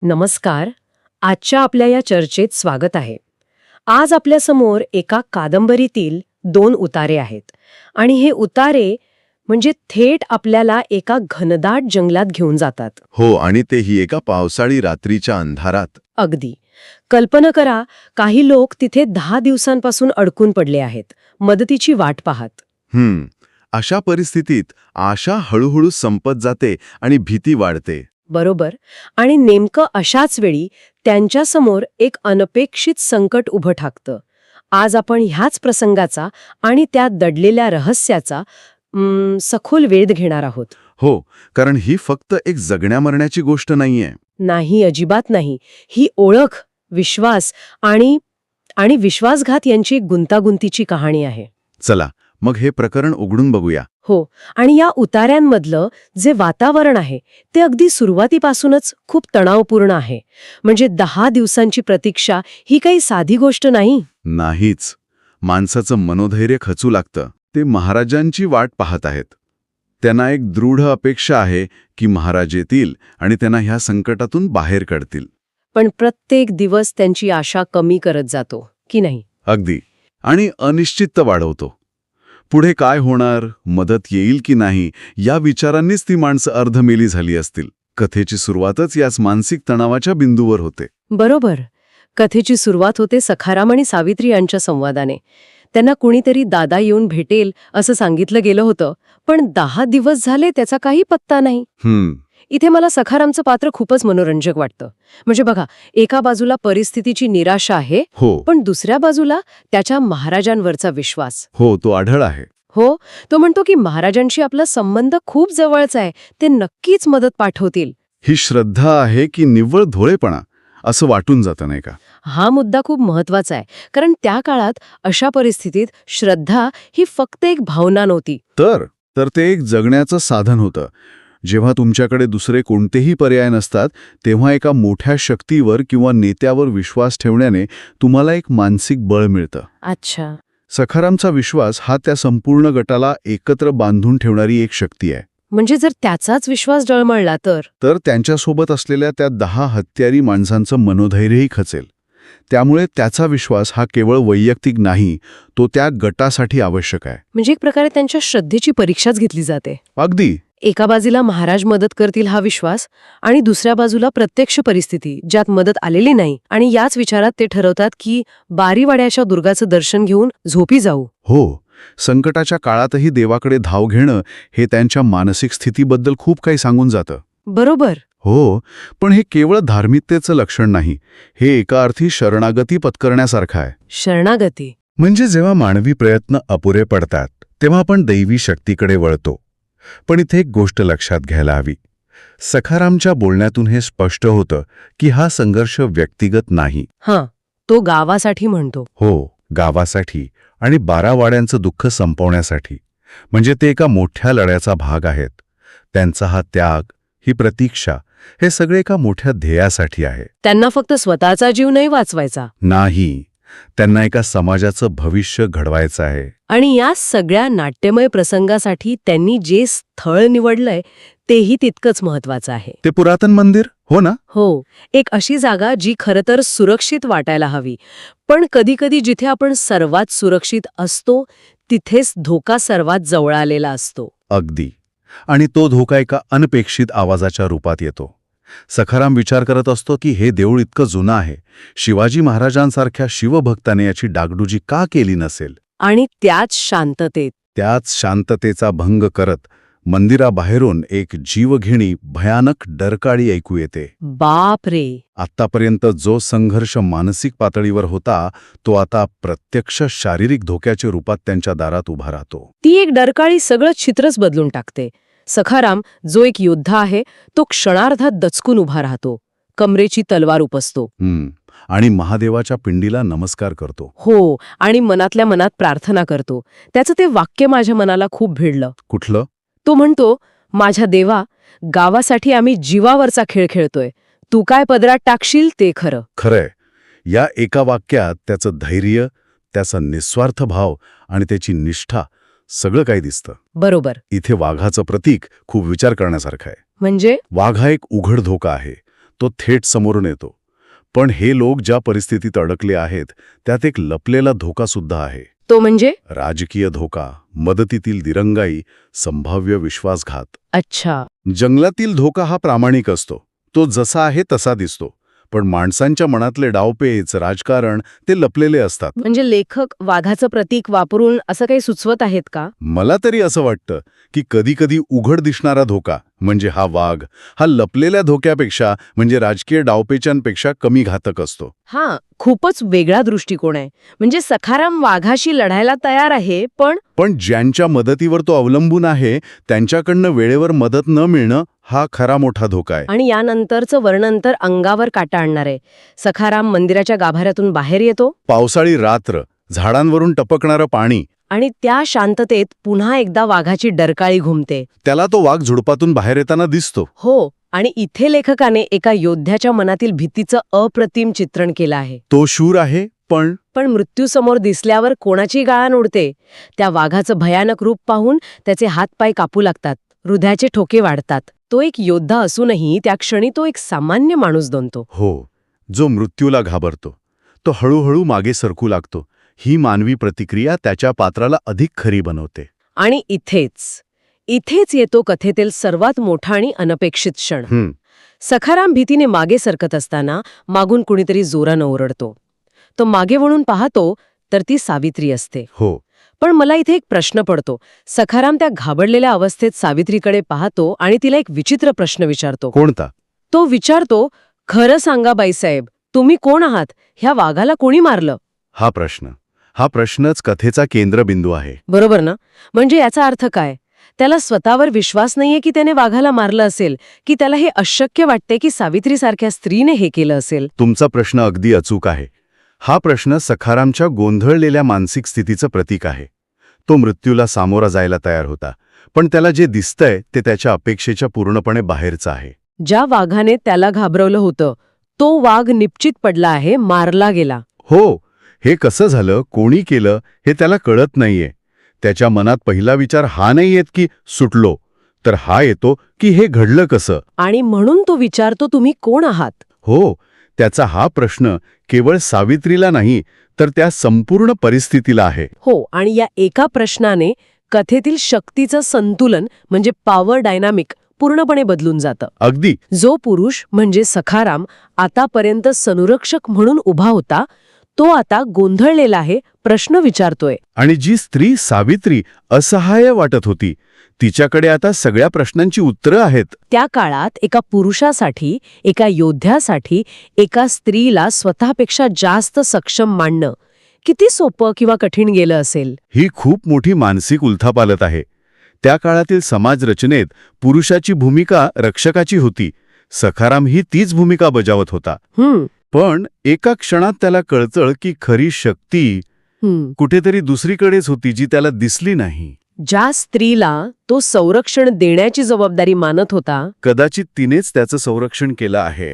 नमस्कार. आजच्या आपल्या या चर्चेत स्वागत आहे. आज आपल्यासमोर एका कादंबरीतील 2 उतारे आहेत आणि हे उतारे म्हणजे थेट आपल्याला एका घनदाट जंगलात घेऊन जातात. हो, आणि तेही एका पावसाळी रात्रीच्या अंधारात. अगदी. कल्पना करा, काही लोक तिथे 10 दिवसांपासून अडकून पडले आहेत, मदतीची वाट पाहत. अशा परिस्थितीत आशा हळूहळू संपत जाते आणि भीती वाढते. बरोबर. आणि नेमकं अशाच वेळी त्यांच्यासमोर एक अनपेक्षित संकट उभं ठाकतं. आज आपण ह्याच प्रसंगाचा आणि त्या दडलेल्या रहस्याचा सखोल वेध घेणार आहोत. हो, कारण ही फक्त एक जगण्या-मरण्याची गोष्ट नाहीये. नाही, अजिबात नाही. ही ओळख, विश्वास आणि विश्वासघात यांची एक गुंतागुंतीची कहाणी आहे. चला, मग हे प्रकरण उघडून बघूया. हो. आणि या उतार्यांमधलं जे वातावरण आहे ते अगदी सुरुवातीपासूनच खूप तणावपूर्ण आहे. म्हणजे 10 दिवसांची प्रतीक्षा ही काही साधी गोष्ट नाही. नाहीच. माणसाचं मनोधैर्य खचू लागतं. ते महाराजांची वाट पाहत आहेत. त्यांना एक दृढ अपेक्षा आहे की महाराज येतील आणि त्यांना ह्या संकटातून बाहेर काढतील. पण प्रत्येक दिवस त्यांची आशा कमी करत जातो, की नाही? अगदी. आणि अनिश्चितता वाढवतो. पुढे काय होणार, मदत येईल की नाही, या विचारांनीच ती माणसं अर्धमेली झाली असतील. कथेची सुरुवातच याच मानसिक तणावाच्या बिंदूवर होते. बरोबर. कथेची सुरुवात होते सखाराम आणि सावित्री यांच्या संवादाने. त्यांना कुणीतरी दादा येऊन भेटेल असं सांगितलं गेलं होतं, पण 10 दिवस झाले त्याचा काही पत्ता नाही. इथे मला सखारामचं पात्र खूपच मनोरंजक वाटतं. म्हणजे बघा, एका बाजूला परिस्थितीची निराशा आहे, हो, पण दुसऱ्या बाजूला त्याच्या महाराजांवरचा विश्वास. हो, तो आढळ आहे. हो, तो म्हणतो की महाराजांशी आपला संबंध खूप जवळचा आहे, ते नक्कीच मदत पाठवतील. ही श्रद्धा आहे की निव्वळ भोळेपणा, असं वाटून जातं नाही का? हा मुद्दा खूप महत्वाचा आहे, कारण त्या काळात अशा परिस्थितीत श्रद्धा ही फक्त एक भावना नव्हती. तर ते एक जगण्याचं साधन होतं. जेव्हा तुमच्याकडे दुसरे कोणतेही पर्याय नसतात, तेव्हा एका मोठ्या शक्तीवर किंवा नेत्यावर विश्वास ठेवण्याने तुम्हाला एक मानसिक बळ मिळतं. अच्छा. सखारामचा विश्वास हा त्या संपूर्ण गटाला एकत्र बांधून ठेवणारी एक शक्ती आहे. म्हणजे जर त्याचाच विश्वास डळमळला तर त्यांच्यासोबत असलेल्या त्या 10 हत्यारी माणसांचं मनोधैर्यही खचेल. त्यामुळे त्याचा विश्वास हा केवळ वैयक्तिक नाही, तो त्या गटासाठी आवश्यक आहे. म्हणजे एक प्रकारे त्यांच्या श्रद्धेची परीक्षाच घेतली जाते. अगदी. एका बाजूला महाराज मदत करतील हा विश्वास, आणि दुसऱ्या बाजूला प्रत्यक्ष परिस्थिती ज्यात मदत आलेली नाही. आणि याच विचारात ते ठरवतात की बारीवाड्याच्या दुर्गाचं दर्शन घेऊन झोपी जाऊ. हो, संकटाच्या काळातही देवाकडे धाव घेणं हे त्यांच्या मानसिक स्थितीबद्दल खूप काही सांगून जातं. बरोबर. हो, पण हे केवळ धार्मिकतेचं लक्षण नाही. हे एका अर्थी शरणागती पत्करण्यासारखं आहे. शरणागती म्हणजे जेव्हा मानवी प्रयत्न अपुरे पडतात, तेव्हा आपण दैवी शक्तीकडे वळतो. पण इथे एक गोष्ट लक्षात घ्यायला हवी. सखारामच्या बोलण्यातून हे स्पष्ट होतं की हा संघर्ष व्यक्तिगत नाही. हां, तो गावासाठी म्हणतो. हो, गावासाठी आणि 12 वाड्यांचं दुःख संपवण्यासाठी. म्हणजे ते एका मोठ्या लढ्याचा भाग आहेत. त्यांचा हा त्याग, ही प्रतीक्षा, हे सगळे एका मोठ्या ध्येयासाठी आहे. त्यांना फक्त स्वतःचा जीव नाही वाचवायचा नाही, त्यांना एका समाजाचं भविष्य घडवायचं आहे. आणि या सगळ्या नाट्यमय प्रसंगासाठी त्यांनी जे स्थळ निवडलंय तेही तितकंच महत्वाचं आहे. ते पुरातन मंदिर, हो ना? हो, एक अशी जागा जी खरं तर सुरक्षित वाटायला हवी, पण कधीकधी जिथे आपण सर्वात सुरक्षित असतो तिथेच धोका सर्वात जवळ आलेला असतो. अगदी. आणि तो धोका एका अनपेक्षित आवाजाच्या रूपात येतो. सखाराम विचार करत असतो की हे देऊळ इतकं जुनं आहे, शिवाजी महाराजांसारख्या शिवभक्ताने याची डागडुजी का केली नसेल? आणि त्याच शांततेचा भंग करत मंदिराबाहेरून एक जीवघेणी भयानक डरकाळी ऐकू येते. बाप रे. आत्तापर्यंत जो संघर्ष मानसिक पातळीवर होता, तो आता प्रत्यक्ष शारीरिक धोक्याच्या रूपात त्यांच्या दारात उभा राहतो. ती एक डरकाळी सगळं चित्रच बदलून टाकते. सखाराम, जो एक योद्धा आहे, तो क्षणार्धात दचकून उभा राहतो, कमरेची तलवार उपसतो. आणि महादेवाच्या पिंडीला नमस्कार करतो. हो, आणि मनातल्या मनात प्रार्थना करतो. त्याचं ते वाक्य माझ्या मनाला खूप भिडलं. कुठलं? तो म्हणतो, माझ्या देवा, गावासाठी आम्ही जीवावरचा खेळ खेळतोय, तू काय पदरात टाकशील ते खरं. खरंय. या एका वाक्यात त्याचं धैर्य, त्याचा निस्वार्थ भाव आणि त्याची निष्ठा सगळं काही दिसतं. बरोबर. इथे वाघाचं प्रतीक खूप विचार करण्यासारखं आहे. म्हणजे वाघ हा एक उघड धोका आहे. तो थेट समोरून येतो. पण हे लोक ज्या परिस्थितीत अडकले आहेत त्यात एक लपलेला धोका सुद्धा आहे. तो म्हणजे? राजकीय धोका, मदतीतील दिरंगाई, संभाव्य विश्वासघात. अच्छा. जंगलातील धोका हा प्रामाणिक असतो, तो जसा आहे तसा दिसतो. पण माणसांच्या मनातले डावपेच, राजकारण ते लपलेले असतात. म्हणजे लेखक वाघाचं प्रतीक वापरून असं काही सुचवत आहेत का? मला तरी असं वाटतं की कधीकधी उघड दिसणारा धोका म्हणजे हा वाघ, हा लपलेल्या धोक्यापेक्षा म्हणजे राजकीय डावपेचांपेक्षा कमी घातक असतो. हां, खूपच वेगळा दृष्टिकोन आहे. म्हणजे सखाराम वाघाशी लढायला तयार आहे, पण ज्यांच्या मदतीवर तो अवलंबून आहे त्यांच्याकडनं वेळेवर मदत न मिळणं हा खरा मोठा धोका आहे. आणि यानंतरचं वर्णन तर अंगावर काटा आणणार आहे. सखाराम मंदिराच्या गाभाऱ्यातून बाहेर येतो पावसाळी रात्र, झाडांवरून टपकणारं पाणी, आणि त्या शांततेत पुन्हा एकदा वाघाची डरकाळी घुमते. त्याला तो वाघ झुडपातून बाहेर येताना दिसतो. हो, आणि इथे लेखकाने एका योद्ध्याच्या मनातील भीतीचं अप्रतिम चित्रण केलं आहे. तो शूर आहे, पण मृत्यूसमोर दिसल्यावर कोणाची गाळण उडते. त्या वाघाचं भयानक रूप पाहून त्याचे हातपाय कापू लागतात, हृदयाचे ठोके वाढतात. तो एक योद्धा असूनही त्या क्षणी तो एक सामान्य माणूस बनतो. हो, जो मृत्यूला घाबरतो तो हळूहळू मागे सरकू लागतो. ही मानवी प्रतिक्रिया त्याच्या पात्राला अधिक खरी बनवते. आणि इथेच येतो कथेतील सर्वात मोठा आणि अनपेक्षित क्षण. सखाराम भीतीने मागे सरकत असताना मागून कुणीतरी जोरानं ओरडतो. तो मागे वळून पाहतो तर ती सावित्री असते. हो, पण मला इथे एक प्रश्न पडतो. सखाराम त्या घाबरलेल्या अवस्थेत सावित्रीकडे पाहतो आणि तिला एक विचित्र प्रश्न विचारतो. कोणता? तो विचारतो, खरं सांगा बाईसाहेब, तुम्ही कोण आहात? ह्या वाघाला कोणी मारलं? हा प्रश्नच कथेचा केंद्रबिंदू आहे. बरोबर ना? म्हणजे याचा अर्थ काय? त्याला स्वतःवर विश्वास नाहीये की त्याने वाघाला मारलं असेल, की त्याला हे अशक्य वाटते की सावित्रीसारख्या स्त्रीने हे केलं असेल? तुमचा प्रश्न अगदी अचूक आहे. हा प्रश्न सखारामच्या गोंधळलेल्या मानसिक स्थितीचं प्रतीक आहे. तो मृत्यूला सामोरा जायला तयार होता, पण त्याला जे दिसतंय ते त्याच्या अपेक्षेच्या पूर्णपणे बाहेरचं आहे. ज्या वाघाने त्याला घाबरवलं होतं, तो वाघ निश्चित पडला आहे, मारला गेला. हो, हे कसं झालं, कोणी केलं हे त्याला कळत नाहीये. त्याच्या मनात पहिला विचार हा नाही येत की सुटलो, तर हा येतो की हे घडलं कसं. आणि म्हणून तो विचारतो, तुम्ही कोण आहात? हो, त्याचा हा प्रश्न केवळ सावित्रीला नाही तर त्या संपूर्ण परिस्थितीला आहे. हो, आणि या एका प्रश्नाने कथेतील शक्तीचं संतुलन म्हणजे पॉवर डायनामिक पूर्णपणे बदलून जातं. अगदी. जो पुरुष म्हणजे सखाराम आतापर्यंत संरक्षक म्हणून उभा होता, तो आता गोंधळलेला आहे, प्रश्न विचारतोय. आणि जी स्त्री सावित्री असहाय्य वाटत होती, तिच्याकडे आता सगळ्या प्रश्नांची उत्तरं आहेत. त्या काळात एका पुरुषासाठी, एका योद्ध्यासाठी, एका स्त्रीला स्वतःपेक्षा जास्त सक्षम मानणं किती सोपं किंवा कठीण गेलं असेल. ही खूप मोठी मानसिक उलथापालथ आहे. त्या काळातील समाज रचनेत पुरुषाची भूमिका रक्षकाची होती. सखाराम ही तीच भूमिका बजावत होता. पण एका क्षणात त्याला कळतं की खरी शक्ती कुठेतरी दुसरीकडेच होती, जी त्याला दिसली नाही. ज्या स्त्रीला तो संरक्षण देण्याची जबाबदारी मानत होता, कदाचित तिनेच त्याचं संरक्षण केलं आहे.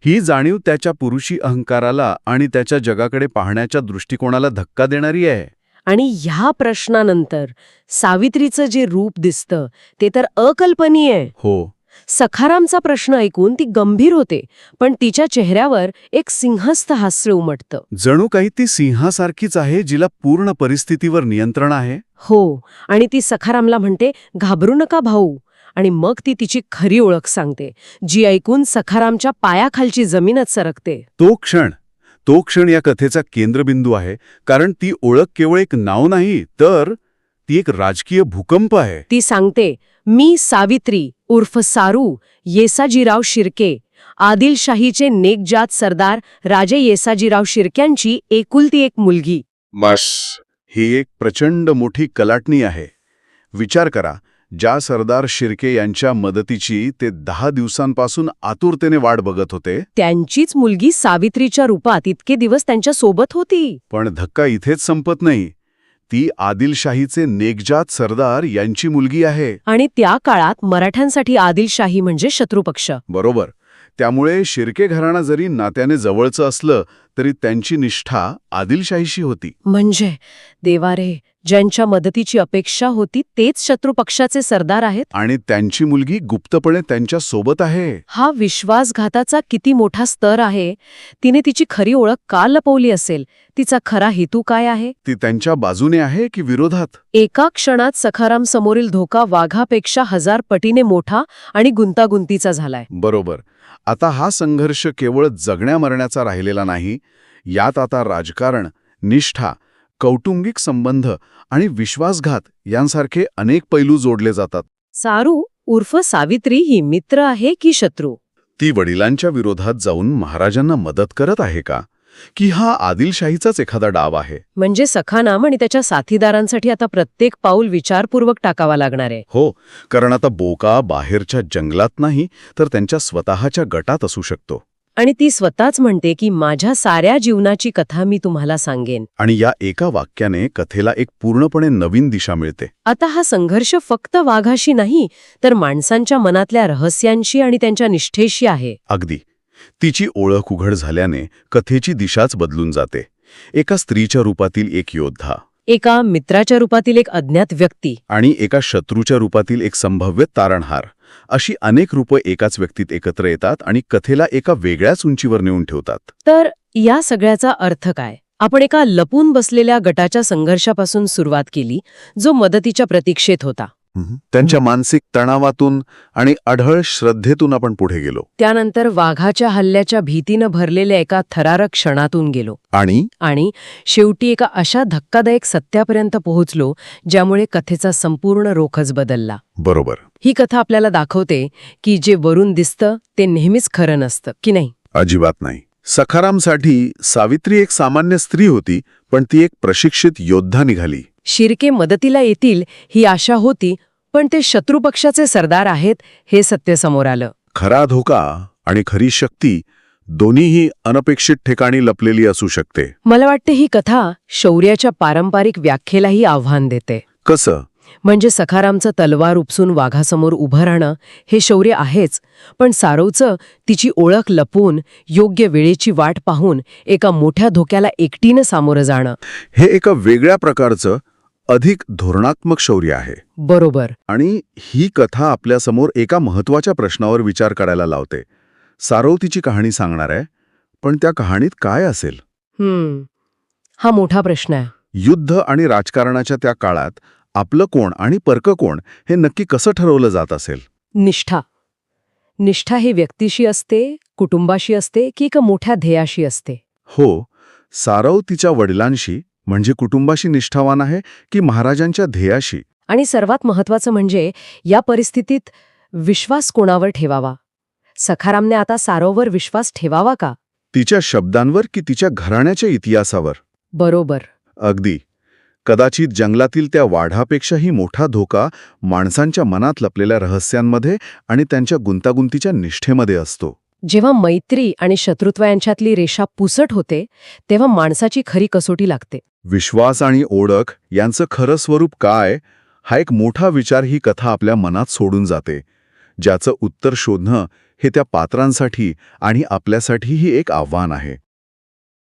ही जाणीव त्याच्या पुरुषी अहंकाराला आणि त्याच्या जगाकडे पाहण्याच्या दृष्टिकोनाला धक्का देणारी आहे. आणि ह्या प्रश्नानंतर सावित्रीचं जे रूप दिसतं ते तर अकल्पनीय आहे. हो, सखारामचा प्रश्न ऐकून ती गंभीर होते, पण तिच्या चेहऱ्यावर एक सिंहस्थ हास्य उमटतं. जणू काही ती सिंहासारखीच आहे, जिला पूर्ण परिस्थितीवर नियंत्रण आहे. हो, आणि ती सखारामला म्हणते, घाबरू नका भाऊ. आणि मग ती तिची खरी ओळख सांगते, जी ऐकून सखारामच्या पायाखालची जमीनच सरकते. तो क्षण या कथेचा केंद्रबिंदू आहे, कारण ती ओळख केवळ एक नाव नाही, तर ती एक राजकीय भूकंप आहे. ती सांगते, मी सावित्री उर्फ सारू येसाजीराव शिर्के, आदिलशाहीचे नेकजात सरदार राजे येसाजीराव शिर्क्यांची एकुलती एक मुलगी. बस, ही एक प्रचंड मोठी कलाटणी आहे. विचार करा, ज्या सरदार शिर्के यांच्या मदतीची ते 10 दिवसांपासून आतुरतेने वाट बघत होते, त्यांचीच मुलगी सावित्रीच्या रूपात इतके दिवस त्यांच्या सोबत होती. पण धक्का इथेच संपत नाही. ती आदिलशाहीचे नेकजात सरदार यांची मुलगी आहे. आणि त्या काळात मराठ्यांसाठी आदिलशाही म्हणजे शत्रुपक्ष. बरोबर. त्यामुळे शिर्के घराणं जरी नात्याने जवळचं असलं तरी त्यांची निष्ठा आदिलशाहीशी होती. म्हणजे देवारे, ज्यांच्या मदतीची अपेक्षा होती तेच शत्रुपक्षाचे सरदार आहेत. आणि त्यांची मुलगी गुप्तपणे त्यांच्या सोबत आहे. हा विश्वासघाताचा किती मोठा स्तर आहे. तिने तिची खरी ओळख का लपवली असेल? तिचा खरा हेतू काय आहे? ती त्यांच्या बाजूने आहे की विरोधात? एका क्षणात सखाराम समोरील धोका वाघापेक्षा 1000 पटीने मोठा आणि गुंतागुंतीचा झालाय. बरोबर. आता हा संघर्ष केवळ जगण्या मरण्याचा राहिलेला नाही. यात आता राजकारण, निष्ठा, कौटुंबिक संबंध आणि विश्वासघात यांसारखे अनेक पैलू जोडले जातात. सारू उर्फ सावित्री ही मित्र आहे की शत्रू? ती वडिलांच्या विरोधात जाऊन महाराजांना मदत करत आहे का? की हा आदिलशाहीचाच एखादा डाव आहे? म्हणजे सखानाम आणि त्याच्या साथीदारांसाठी आता प्रत्येक पाऊल विचारपूर्वक टाकावा लागणार आहे. हो, कारण आता बोका बाहेरच्या जंगलात नाही तर त्यांच्या स्वतःच्या गटात असू शकतो. आणि ती स्वतःच म्हणते की माझ्या साऱ्या जीवनाची कथा मी तुम्हाला सांगेन. आणि या एका वाक्याने कथेला एक पूर्णपणे नवीन दिशा मिळते. आता हा संघर्ष फक्त वाघाशी नाही तर माणसांच्या मनातल्या रहस्यांशी आणि त्यांच्या निष्ठेशी आहे. अगदी. तिची ओळख उघड झाल्याने कथेची दिशाच बदलून जाते. एका स्त्रीच्या रूपातील एक योद्धा, एका मित्राच्या रूपातील एक अज्ञात व्यक्ती आणि एका शत्रूच्या रूपातील एक संभाव्य तारणहार, अशी अनेक रूपं एकाच व्यक्तीत एकत्र येतात आणि कथेला एका वेगळ्याच उंचीवर नेऊन ठेवतात. तर या सगळ्याचा अर्थ काय? आपण एका लपून बसलेल्या गटाच्या संघर्षापासून सुरुवात केली जो मदतीच्या प्रतीक्षेत होता. त्यांच्या मानसिक तणावातून आणि अढळ श्रद्धेतून आपण पुढे गेलो. त्यानंतर वाघाच्या हल्ल्याच्या भीतीनं भरलेल्या एका थरारक क्षणातून गेलो आणि शेवटी एका अशा धक्कादायक सत्यापर्यंत पोहोचलो ज्यामुळे कथेचा संपूर्ण रोखच बदलला. बरोबर. ही कथा आपल्याला दाखवते की जे वरून दिसतं ते नेहमीच खरं नसतं, की नाही? अजिबात नाही. सखारामसाठी सावित्री एक सामान्य स्त्री होती, पण ती एक प्रशिक्षित योद्धा निघाली. शिर्के मदतीला येतील ही आशा होती, पण ते शत्रुपक्षाचे सरदार आहेत हे सत्य समोर आलं. खरा धोका आणि खरी शक्ती दोन्हीही अनपेक्षित ठिकाणी लपलेली असू शकते. मला वाटते ही कथा शौर्याच्या पारंपरिक व्याख्येलाही आव्हान देते. कसं? म्हणजे सखारामचं तलवार उपसून वाघासमोर उभं राहणं हे शौर्य आहेच, पण सारवचं तिची ओळख लपवून योग्य वेळेची वाट पाहून एका मोठ्या धोक्याला एकटीनं सामोरं जाणं, हे एका वेगळ्या प्रकारचं अधिक धोरणात्मक शौर्य आहे. बरोबर. आणि ही कथा आपल्यासमोर एका महत्वाच्या प्रश्नावर विचार करायला लावते. सारव तिची कहाणी सांगणार आहे, पण त्या कहाणीत काय असेल? हा मोठा प्रश्न आहे. युद्ध आणि राजकारणाच्या त्या काळात आपलं कोण आणि परकं कोण हे नक्की कसं ठरवलं जात असेल? निष्ठा हे व्यक्तीशी असते, कुटुंबाशी असते की एका मोठ्या ध्येयाशी असते? हो, सारव तिच्या वडिलांशी म्हणजे कुटुंबाशी निष्ठावान आहे की महाराजांच्या ध्येयाशी? आणि सर्वात महत्वाचं म्हणजे या परिस्थितीत विश्वास कोणावर ठेवावा? सखारामने आता सारववर विश्वास ठेवावा का? तिच्या शब्दांवर की तिच्या घराण्याच्या इतिहासावर? बरोबर. अगदी. कदाचित जंगलातील त्या वाढापेक्षाही मोठा धोका माणसांच्या मनात लपलेल्या रहस्यांमध्ये आणि त्यांच्या गुंतागुंतीच्या निष्ठेमध्ये असतो. जेव्हा मैत्री आणि शत्रुत्व यांच्यातली रेषा पुसट होते तेव्हा माणसाची खरी कसोटी लागते. विश्वास आणि ओळख यांचं खरं स्वरूप काय, हा एक मोठा विचार ही कथा आपल्या मनात सोडून जाते, ज्याचं उत्तर शोधणं हे त्या पात्रांसाठी आणि आपल्यासाठीही एक आव्हान आहे.